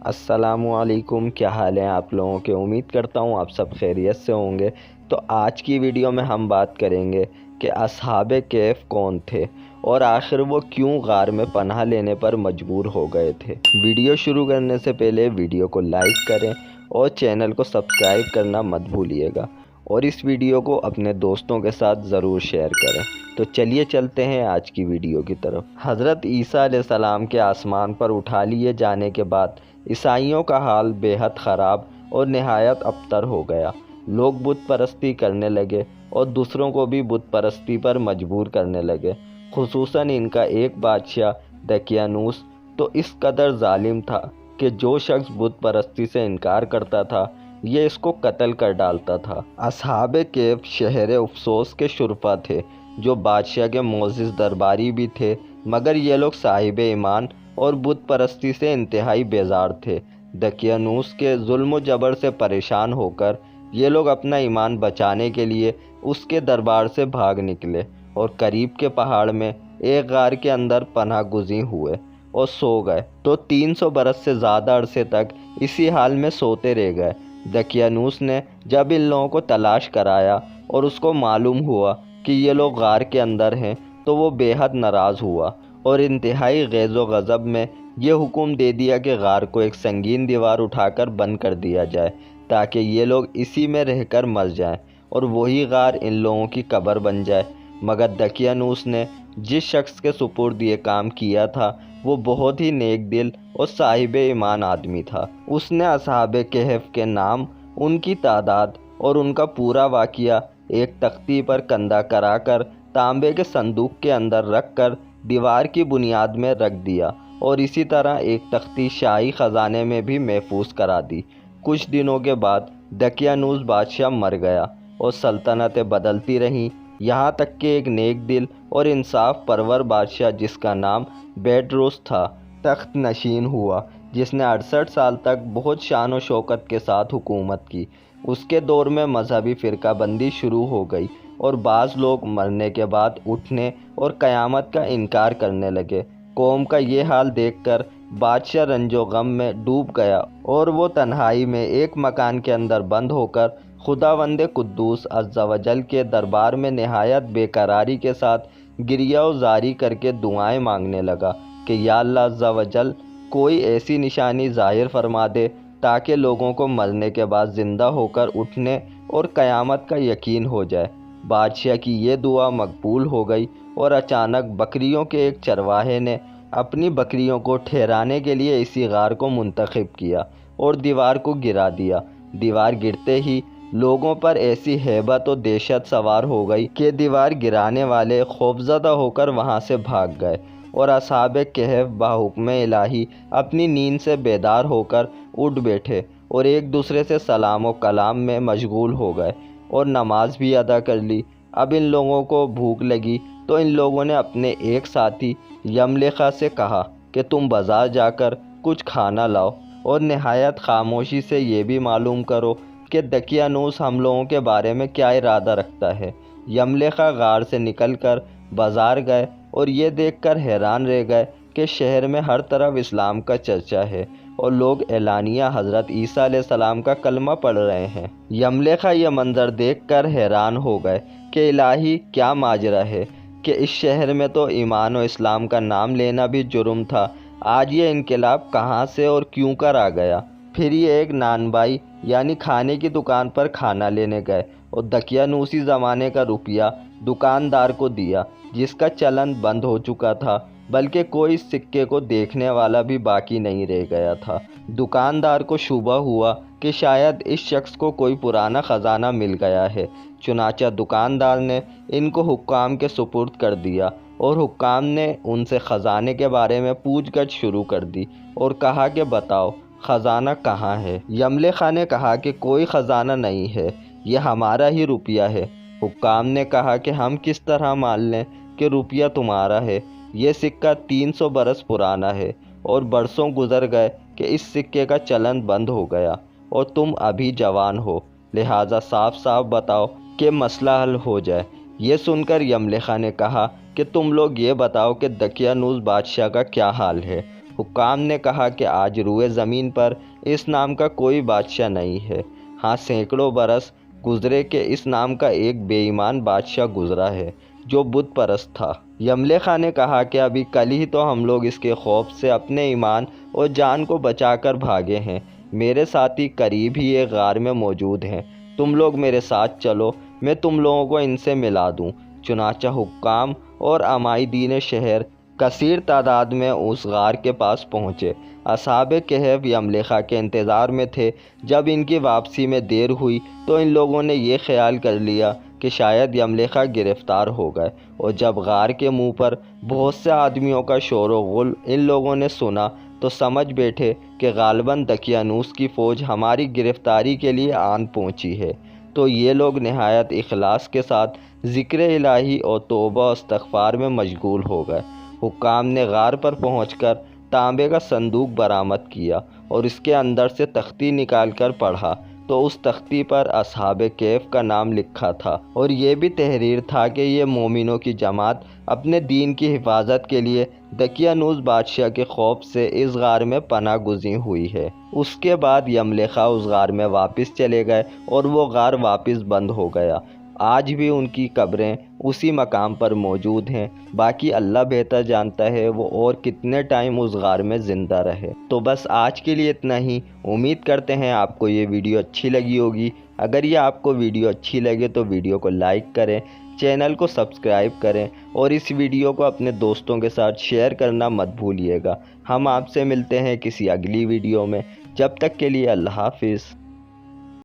السلام علیکم، کیا حال ہیں آپ لوگوں کے؟ امید کرتا ہوں آپ سب خیریت سے ہوں گے۔ تو آج کی ویڈیو میں ہم بات کریں گے کہ اصحاب کہف کون تھے اور آخر وہ کیوں غار میں پناہ لینے پر مجبور ہو گئے تھے۔ ویڈیو شروع کرنے سے پہلے ویڈیو کو لائک کریں اور چینل کو سبسکرائب کرنا مت بھولیے گا، اور اس ویڈیو کو اپنے دوستوں کے ساتھ ضرور شیئر کریں۔ تو چلیے چلتے ہیں آج کی ویڈیو کی طرف۔ حضرت عیسیٰ علیہ السلام کے آسمان پر اٹھا لیے جانے کے بعد عیسائیوں کا حال بے حد خراب اور نہایت ابتر ہو گیا۔ لوگ بت پرستی کرنے لگے اور دوسروں کو بھی بت پرستی پر مجبور کرنے لگے۔ خصوصاً ان کا ایک بادشاہ دقیانوس تو اس قدر ظالم تھا کہ جو شخص بت پرستی سے انکار کرتا تھا یہ اس کو قتل کر ڈالتا تھا۔ اصحاب کہف شہر افسوس کے شرفا تھے جو بادشاہ کے معزز درباری بھی تھے، مگر یہ لوگ صاحب ایمان اور بت پرستی سے انتہائی بیزار تھے۔ دقیانوس کے ظلم و جبر سے پریشان ہو کر یہ لوگ اپنا ایمان بچانے کے لیے اس کے دربار سے بھاگ نکلے اور قریب کے پہاڑ میں ایک غار کے اندر پناہ گزین ہوئے اور سو گئے۔ تو 300 برس سے زیادہ عرصے تک اسی حال میں سوتے رہ گئے۔ دقیانوس نے جب ان لوگوں کو تلاش کرایا اور اس کو معلوم ہوا کہ یہ لوگ غار کے اندر ہیں تو وہ بے حد ناراض ہوا اور انتہائی غیظ و غضب میں یہ حکم دے دیا کہ غار کو ایک سنگین دیوار اٹھا کر بند کر دیا جائے تاکہ یہ لوگ اسی میں رہ کر مر جائیں اور وہی غار ان لوگوں کی قبر بن جائے۔ مگر دقیانوس نے جس شخص کے سپرد یہ کام کیا تھا وہ بہت ہی نیک دل اور صاحب ایمان آدمی تھا۔ اس نے اصحاب کہف کے نام، ان کی تعداد اور ان کا پورا واقعہ ایک تختی پر کندہ کرا کر تانبے کے صندوق کے اندر رکھ کر دیوار کی بنیاد میں رکھ دیا، اور اسی طرح ایک تختی شاہی خزانے میں بھی محفوظ کرا دی۔ کچھ دنوں کے بعد دقیانوس بادشاہ مر گیا اور سلطنتیں بدلتی رہیں، یہاں تک کہ ایک نیک دل اور انصاف پرور بادشاہ جس کا نام بیڈروس تھا تخت نشین ہوا، جس نے 68 سال تک بہت شان و شوکت کے ساتھ حکومت کی۔ اس کے دور میں مذہبی فرقہ بندی شروع ہو گئی اور بعض لوگ مرنے کے بعد اٹھنے اور قیامت کا انکار کرنے لگے۔ قوم کا یہ حال دیکھ کر بادشاہ رنج و غم میں ڈوب گیا اور وہ تنہائی میں ایک مکان کے اندر بند ہو کر خداوند قدوس عز و جل کے دربار میں نہایت بے قراری کے ساتھ گریہ و زاری کر کے دعائیں مانگنے لگا کہ یا اللہ عز و جل کوئی ایسی نشانی ظاہر فرما دے تاکہ لوگوں کو مرنے کے بعد زندہ ہو کر اٹھنے اور قیامت کا یقین ہو جائے۔ بادشاہ کی یہ دعا مقبول ہو گئی اور اچانک بکریوں کے ایک چرواہے نے اپنی بکریوں کو ٹھہرانے کے لیے اسی غار کو منتخب کیا اور دیوار کو گرا دیا۔ دیوار گرتے ہی لوگوں پر ایسی ہیبت و دہشت سوار ہو گئی کہ دیوار گرانے والے خوفزدہ ہو کر وہاں سے بھاگ گئے، اور اصحاب کہف بحکم الہی اپنی نیند سے بیدار ہو کر اٹھ بیٹھے اور ایک دوسرے سے سلام و کلام میں مشغول ہو گئے اور نماز بھی ادا کر لی۔ اب ان لوگوں کو بھوک لگی تو ان لوگوں نے اپنے ایک ساتھی یملیخا سے کہا کہ تم بازار جا کر کچھ کھانا لاؤ اور نہایت خاموشی سے یہ بھی معلوم کرو کہ دقیانوس ہم لوگوں کے بارے میں کیا ارادہ رکھتا ہے۔ یملیخا غار سے نکل کر بازار گئے اور یہ دیکھ کر حیران رہ گئے کہ شہر میں ہر طرف اسلام کا چرچا ہے اور لوگ اعلانیہ حضرت عیسیٰ علیہ السلام کا کلمہ پڑھ رہے ہیں۔ یملیخا یہ منظر دیکھ کر حیران ہو گئے کہ الہی کیا ماجرا ہے کہ اس شہر میں تو ایمان و اسلام کا نام لینا بھی جرم تھا، آج یہ انقلاب کہاں سے اور کیوں کر آ گیا؟ پھر یہ ایک نان بائی یعنی کھانے کی دکان پر کھانا لینے گئے اور دقیانوسی زمانے کا روپیہ دکاندار کو دیا جس کا چلن بند ہو چکا تھا، بلکہ کوئی اس سکے کو دیکھنے والا بھی باقی نہیں رہ گیا تھا۔ دکاندار کو شبہ ہوا کہ شاید اس شخص کو کوئی پرانا خزانہ مل گیا ہے، چنانچہ دکاندار نے ان کو حکام کے سپرد کر دیا اور حکام نے ان سے خزانے کے بارے میں پوچھ گچھ شروع کر دی اور کہا کہ بتاؤ خزانہ کہاں ہے؟ یملیخا نے کہا کہ کوئی خزانہ نہیں ہے، یہ ہمارا ہی روپیہ ہے۔ حکام نے کہا کہ ہم کس طرح مان لیں کہ روپیہ تمہارا ہے؟ یہ سکہ 300 برس پرانا ہے اور برسوں گزر گئے کہ اس سکے کا چلن بند ہو گیا اور تم ابھی جوان ہو، لہٰذا صاف صاف بتاؤ کہ مسئلہ حل ہو جائے۔ یہ سن کر یملیخا نے کہا کہ تم لوگ یہ بتاؤ کہ دقیانوس بادشاہ کا کیا حال ہے؟ حکام نے کہا کہ آج روئے زمین پر اس نام کا کوئی بادشاہ نہیں ہے۔ ہاں، سینکڑوں برس گزرے کہ اس نام کا ایک بے ایمان بادشاہ گزرا ہے جو بت پرست تھا۔ یملیخا نے کہا کہ ابھی کل ہی تو ہم لوگ اس کے خوف سے اپنے ایمان اور جان کو بچا کر بھاگے ہیں۔ میرے ساتھی قریب ہی ایک غار میں موجود ہیں، تم لوگ میرے ساتھ چلو، میں تم لوگوں کو ان سے ملا دوں۔ چنانچہ حکام اور عمائدین شہر کثیر تعداد میں اس غار کے پاس پہنچے۔ اصحاب کہف یملیخا کے انتظار میں تھے۔ جب ان کی واپسی میں دیر ہوئی تو ان لوگوں نے یہ خیال کر لیا کہ شاید یملیخا گرفتار ہو گئے، اور جب غار کے منہ پر بہت سے آدمیوں کا شور و غل ان لوگوں نے سنا تو سمجھ بیٹھے کہ غالباً دقیانوس کی فوج ہماری گرفتاری کے لیے آن پہنچی ہے۔ تو یہ لوگ نہایت اخلاص کے ساتھ ذکر الہی اور توبہ و استغفار میں مشغول ہو گئے۔ حکام نے غار پر پہنچ کر تانبے کا صندوق برآمد کیا اور اس کے اندر سے تختی نکال کر پڑھا تو اس تختی پر اصحاب کہف کا نام لکھا تھا، اور یہ بھی تحریر تھا کہ یہ مومنوں کی جماعت اپنے دین کی حفاظت کے لیے دقیانوس بادشاہ کے خوف سے اس غار میں پناہ گزین ہوئی ہے۔ اس کے بعد یملیخا اس غار میں واپس چلے گئے اور وہ غار واپس بند ہو گیا۔ آج بھی ان کی قبریں اسی مقام پر موجود ہیں، باقی اللہ بہتر جانتا ہے وہ اور کتنے ٹائم اس غار میں زندہ رہے۔ تو بس آج کے لیے اتنا ہی۔ امید کرتے ہیں آپ کو یہ ویڈیو اچھی لگی ہوگی۔ اگر یہ آپ کو ویڈیو اچھی لگے تو ویڈیو کو لائک کریں، چینل کو سبسکرائب کریں اور اس ویڈیو کو اپنے دوستوں کے ساتھ شیئر کرنا مت بھولیے گا۔ ہم آپ سے ملتے ہیں کسی اگلی ویڈیو میں، جب تک کے لیے اللہ حافظ۔